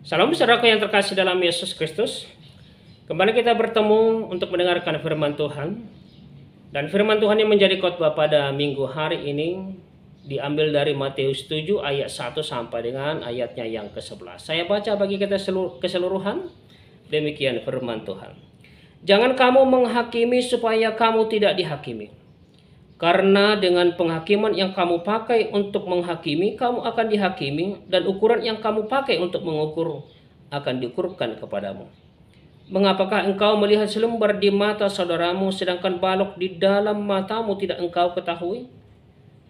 Salam saudaraku yang terkasih dalam Yesus Kristus. Kembali kita bertemu untuk mendengarkan firman Tuhan. Dan firman Tuhan yang menjadi khotbah pada minggu hari ini diambil dari Matius 7 ayat 1 sampai dengan ayatnya yang ke-11. Saya baca bagi kita keseluruhan. Demikian firman Tuhan. Jangan kamu menghakimi supaya kamu tidak dihakimi. Karena dengan penghakiman yang kamu pakai untuk menghakimi, kamu akan dihakimi, dan ukuran yang kamu pakai untuk mengukur akan diukurkan kepadamu. Mengapakah engkau melihat selembar di mata saudaramu, sedangkan balok di dalam matamu tidak engkau ketahui?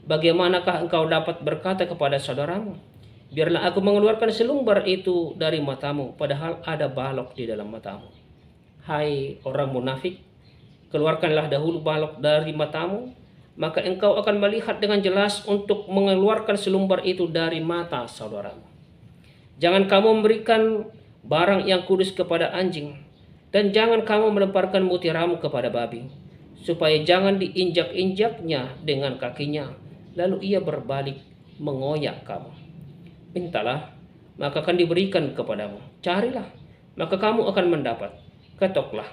Bagaimanakah engkau dapat berkata kepada saudaramu, biarlah aku mengeluarkan selembar itu dari matamu, padahal ada balok di dalam matamu? Hai orang munafik, keluarkanlah dahulu balok dari matamu, maka engkau akan melihat dengan jelas untuk mengeluarkan selembar itu dari mata saudaramu. Jangan kamu memberikan barang yang kudus kepada anjing, dan jangan kamu melemparkan mutiaramu kepada babi, supaya jangan diinjak-injaknya dengan kakinya, lalu ia berbalik mengoyak kamu. Mintalah, maka akan diberikan kepadamu. Carilah, maka kamu akan mendapat. Ketoklah,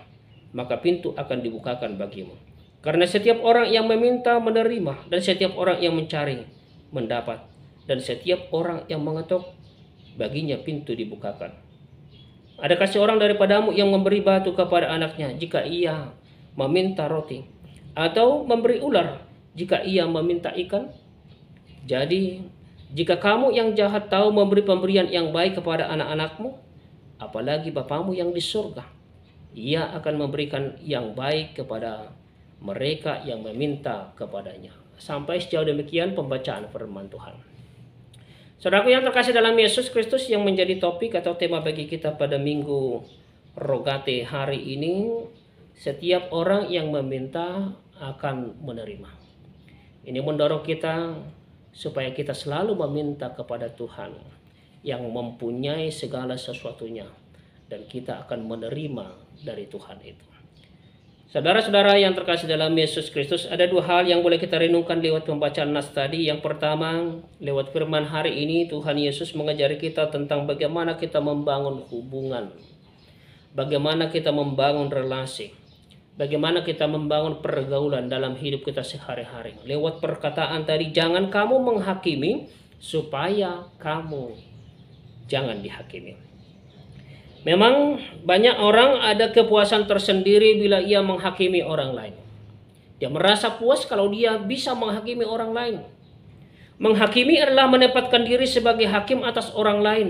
maka pintu akan dibukakan bagimu. Karena setiap orang yang meminta menerima, dan setiap orang yang mencari mendapat, dan setiap orang yang mengetok baginya pintu dibukakan. Adakah seorang daripadamu yang memberi batu kepada anaknya jika ia meminta roti, atau memberi ular jika ia meminta ikan? Jadi jika kamu yang jahat tahu memberi pemberian yang baik kepada anak-anakmu, apalagi Bapamu yang di surga, ia akan memberikan yang baik kepada mereka yang meminta kepadanya. Sampai sejauh demikian pembacaan firman Tuhan. Saudaraku yang terkasih dalam Yesus Kristus, yang menjadi topik atau tema bagi kita pada minggu Rogate hari ini, setiap orang yang meminta akan menerima. Ini mendorong kita supaya kita selalu meminta kepada Tuhan yang mempunyai segala sesuatunya, dan kita akan menerima dari Tuhan itu. Saudara-saudara yang terkasih dalam Yesus Kristus, ada dua hal yang boleh kita renungkan lewat pembacaan nas tadi. Yang pertama, lewat firman hari ini, Tuhan Yesus mengajari kita tentang bagaimana kita membangun hubungan, bagaimana kita membangun relasi, bagaimana kita membangun pergaulan dalam hidup kita sehari-hari. Lewat perkataan tadi, jangan kamu menghakimi supaya kamu jangan dihakimi. Memang banyak orang ada kepuasan tersendiri bila ia menghakimi orang lain. Dia merasa puas kalau dia bisa menghakimi orang lain. Menghakimi adalah menempatkan diri sebagai hakim atas orang lain,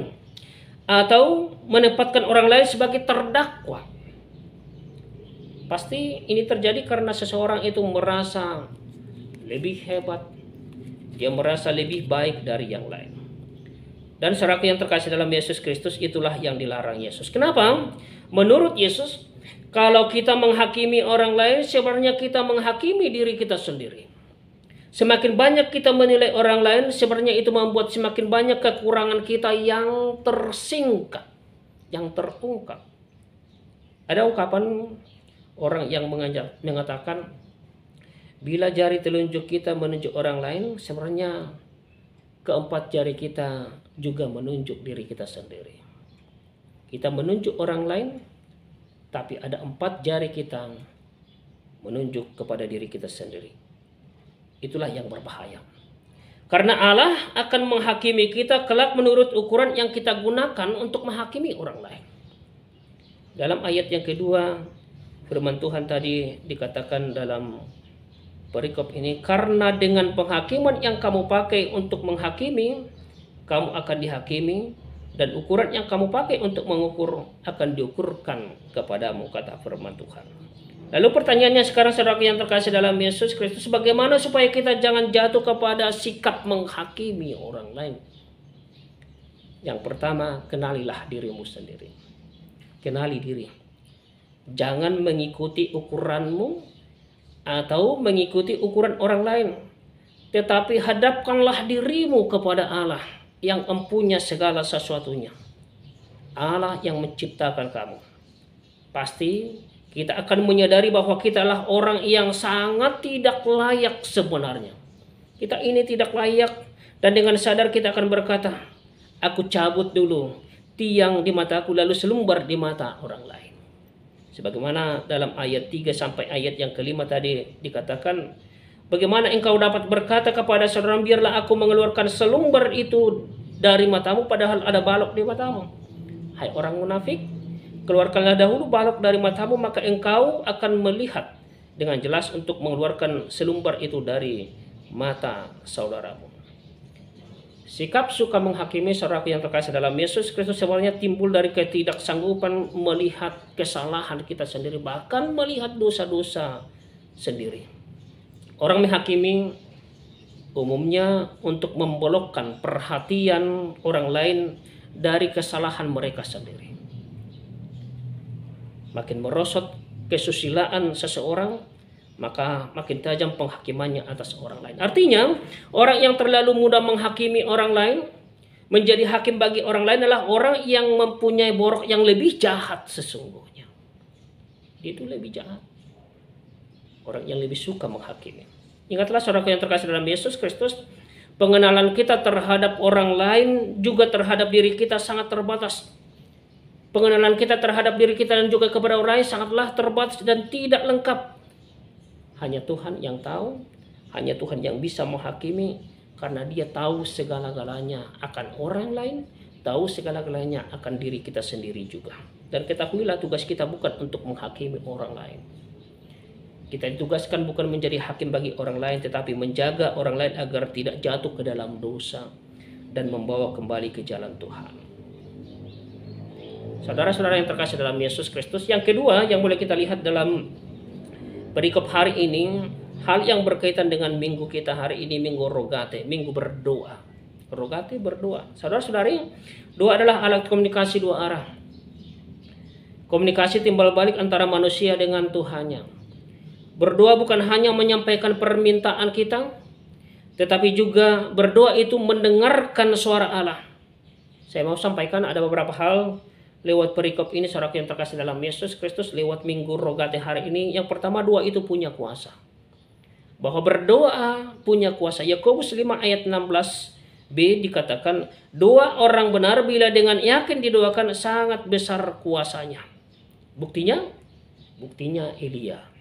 atau menempatkan orang lain sebagai terdakwa. Pasti ini terjadi karena seseorang itu merasa lebih hebat, dia merasa lebih baik dari yang lain. Dan saudara yang terkasih dalam Yesus Kristus, itulah yang dilarang Yesus. Kenapa? Menurut Yesus, kalau kita menghakimi orang lain, sebenarnya kita menghakimi diri kita sendiri. Semakin banyak kita menilai orang lain, sebenarnya itu membuat semakin banyak kekurangan kita yang tersingkap, yang terungkap. Ada ungkapan orang yang mengatakan, bila jari telunjuk kita menunjuk orang lain, sebenarnya keempat jari kita juga menunjuk diri kita sendiri. Kita menunjuk orang lain, tapi ada 4 jari kita menunjuk kepada diri kita sendiri. Itulah yang berbahaya. Karena Allah akan menghakimi kita kelak menurut ukuran yang kita gunakan untuk menghakimi orang lain. Dalam ayat yang kedua, firman Tuhan tadi dikatakan dalam perikop ini, karena dengan penghakiman yang kamu pakai untuk menghakimi, kamu akan dihakimi, dan ukuran yang kamu pakai untuk mengukur akan diukurkan kepadamu, kata firman Tuhan. Lalu pertanyaannya sekarang, saudara yang terkasih dalam Yesus Kristus, bagaimana supaya kita jangan jatuh kepada sikap menghakimi orang lain? Yang pertama, kenalilah dirimu sendiri. Kenali diri. Jangan mengikuti ukuranmu atau mengikuti ukuran orang lain, tetapi hadapkanlah dirimu kepada Allah yang empunya segala sesuatunya, Allah yang menciptakan kamu. Pasti kita akan menyadari bahwa kita adalah orang yang sangat tidak layak sebenarnya. Kita ini tidak layak, dan dengan sadar kita akan berkata, aku cabut dulu, tiang di mataku lalu selumbar di mata orang lain. Sebagaimana dalam ayat 3 sampai ayat yang kelima tadi dikatakan, bagaimana engkau dapat berkata kepada saudara, biarlah aku mengeluarkan selumbar itu dari matamu padahal ada balok di matamu. Hai orang munafik, keluarkanlah dahulu balok dari matamu, maka engkau akan melihat dengan jelas untuk mengeluarkan selumbar itu dari mata saudaramu. Sikap suka menghakimi saudaraku yang terkasih dalam Yesus Kristus sebenarnya timbul dari ketidaksanggupan melihat kesalahan kita sendiri, bahkan melihat dosa-dosa sendiri. Orang menghakimi umumnya untuk membolokkan perhatian orang lain dari kesalahan mereka sendiri. Makin merosot kesusilaan seseorang, maka makin tajam penghakimannya atas orang lain. Artinya, orang yang terlalu mudah menghakimi orang lain, menjadi hakim bagi orang lain adalah orang yang mempunyai borok yang lebih jahat sesungguhnya. Dia itu lebih jahat. Orang yang lebih suka menghakimi. Ingatlah saudaraku yang terkasih dalam Yesus Kristus, pengenalan kita terhadap orang lain juga terhadap diri kita sangat terbatas. Pengenalan kita terhadap diri kita dan juga kepada orang lain sangatlah terbatas dan tidak lengkap. Hanya Tuhan yang tahu, hanya Tuhan yang bisa menghakimi, karena Dia tahu segala-galanya akan orang lain, tahu segala-galanya akan diri kita sendiri juga. Dan ketahuilah tugas kita bukan untuk menghakimi orang lain. Kita ditugaskan bukan menjadi hakim bagi orang lain, tetapi menjaga orang lain agar tidak jatuh ke dalam dosa dan membawa kembali ke jalan Tuhan. Saudara-saudara yang terkasih dalam Yesus Kristus, yang kedua yang boleh kita lihat dalam perikop hari ini, hal yang berkaitan dengan minggu kita hari ini, minggu rogate, minggu berdoa. Rogate berdoa. Saudara-saudari, doa adalah alat komunikasi dua arah. Komunikasi timbal balik antara manusia dengan Tuhannya. Berdoa bukan hanya menyampaikan permintaan kita, tetapi juga berdoa itu mendengarkan suara Allah. Saya mau sampaikan ada beberapa hal lewat perikop ini, saudara yang terkasih dalam Yesus Kristus, lewat minggu rogate hari ini. Yang pertama, doa itu punya kuasa. Bahwa berdoa punya kuasa. Yakobus 5 ayat 16b dikatakan, doa orang benar bila dengan yakin didoakan sangat besar kuasanya. Buktinya Elia.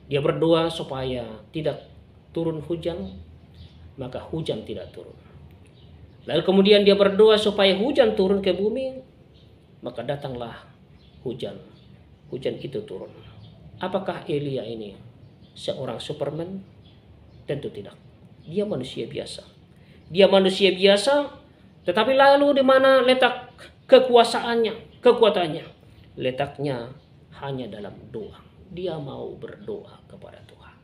Dia berdoa supaya tidak turun hujan, maka hujan tidak turun. Lalu kemudian dia berdoa supaya hujan turun ke bumi, maka datanglah hujan. Hujan itu turun. Apakah Elia ini seorang Superman? Tentu tidak. Dia manusia biasa. Tetapi lalu di mana letak kekuasaannya, kekuatannya? Letaknya hanya dalam doa. Dia mau berdoa kepada Tuhan.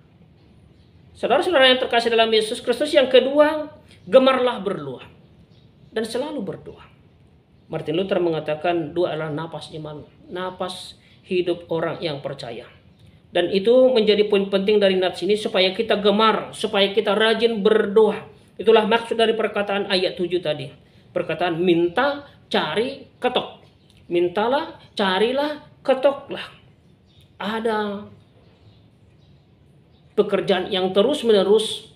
Saudara-saudara yang terkasih dalam Yesus Kristus, yang kedua, gemarlah berdoa dan selalu berdoa. Martin Luther mengatakan doa adalah napas iman, napas hidup orang yang percaya. Dan itu menjadi poin penting dari nats ini, supaya kita gemar, supaya kita rajin berdoa. Itulah maksud dari perkataan ayat 7 tadi. Perkataan minta, cari, ketok. Mintalah, carilah, ketoklah. Ada pekerjaan yang terus-menerus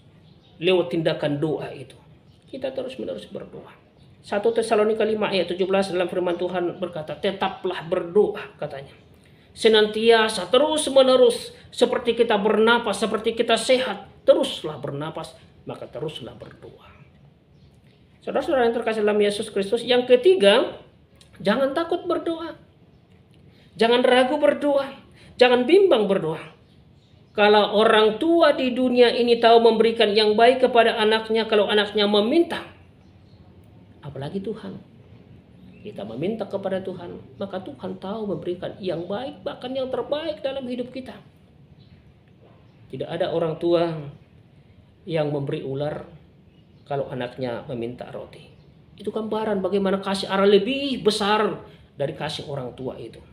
lewat tindakan doa itu. Kita terus-menerus berdoa. 1 Tesalonika 5 ayat 17 dalam firman Tuhan berkata, tetaplah berdoa katanya. Senantiasa terus-menerus, seperti kita bernapas, seperti kita sehat, teruslah bernapas, maka teruslah berdoa. Saudara-saudara yang terkasih dalam Yesus Kristus, yang ketiga, jangan takut berdoa. Jangan ragu berdoa. Jangan bimbang berdoa. Kalau orang tua di dunia ini tahu memberikan yang baik kepada anaknya, kalau anaknya meminta, apalagi Tuhan. Kita meminta kepada Tuhan, maka Tuhan tahu memberikan yang baik, bahkan yang terbaik dalam hidup kita. Tidak ada orang tua yang memberi ular kalau anaknya meminta roti. Itu gambaran bagaimana kasih Allah lebih besar dari kasih orang tua itu.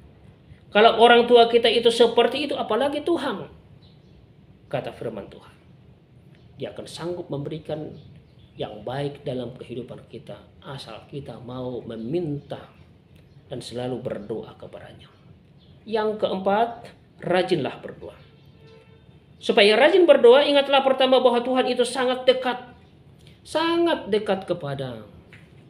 Kalau orang tua kita itu seperti itu, apalagi Tuhan. Kata firman Tuhan. Dia akan sanggup memberikan yang baik dalam kehidupan kita. Asal kita mau meminta dan selalu berdoa kepadanya. Yang keempat, rajinlah berdoa. Supaya rajin berdoa, ingatlah pertama bahwa Tuhan itu sangat dekat. Sangat dekat kepada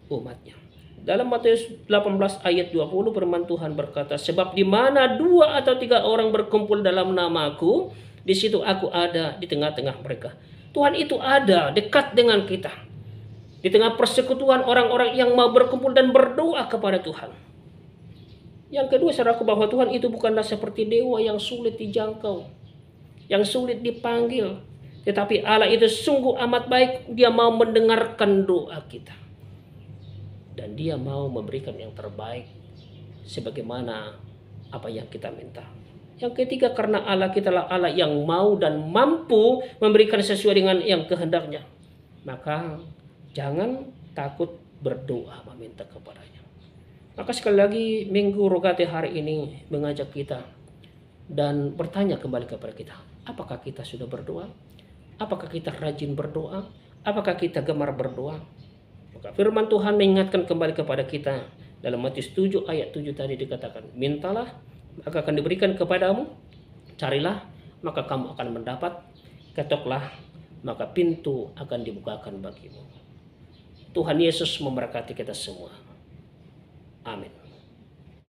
umatnya. Dalam Matius 18 ayat 20 firman Tuhan berkata, sebab di mana 2 atau 3 orang berkumpul dalam namaku, di situ aku ada di tengah-tengah mereka. Tuhan itu ada dekat dengan kita. Di tengah persekutuan orang-orang yang mau berkumpul dan berdoa kepada Tuhan. Yang kedua, saudaraku, bahwa Tuhan itu bukanlah seperti dewa yang sulit dijangkau, yang sulit dipanggil. Tetapi Allah itu sungguh amat baik, Dia mau mendengarkan doa kita. Dan Dia mau memberikan yang terbaik sebagaimana apa yang kita minta. Yang ketiga, karena Allah kita lah Allah yang mau dan mampu memberikan sesuai dengan yang kehendaknya. Maka jangan takut berdoa meminta kepadanya. Maka sekali lagi Minggu Rogate hari ini mengajak kita dan bertanya kembali kepada kita. Apakah kita sudah berdoa? Apakah kita rajin berdoa? Apakah kita gemar berdoa? Maka firman Tuhan mengingatkan kembali kepada kita dalam Matius 7 ayat 7 tadi dikatakan, mintalah maka akan diberikan kepadamu, carilah maka kamu akan mendapat, ketoklah maka pintu akan dibukakan bagimu. Tuhan Yesus memberkati kita semua. Amin.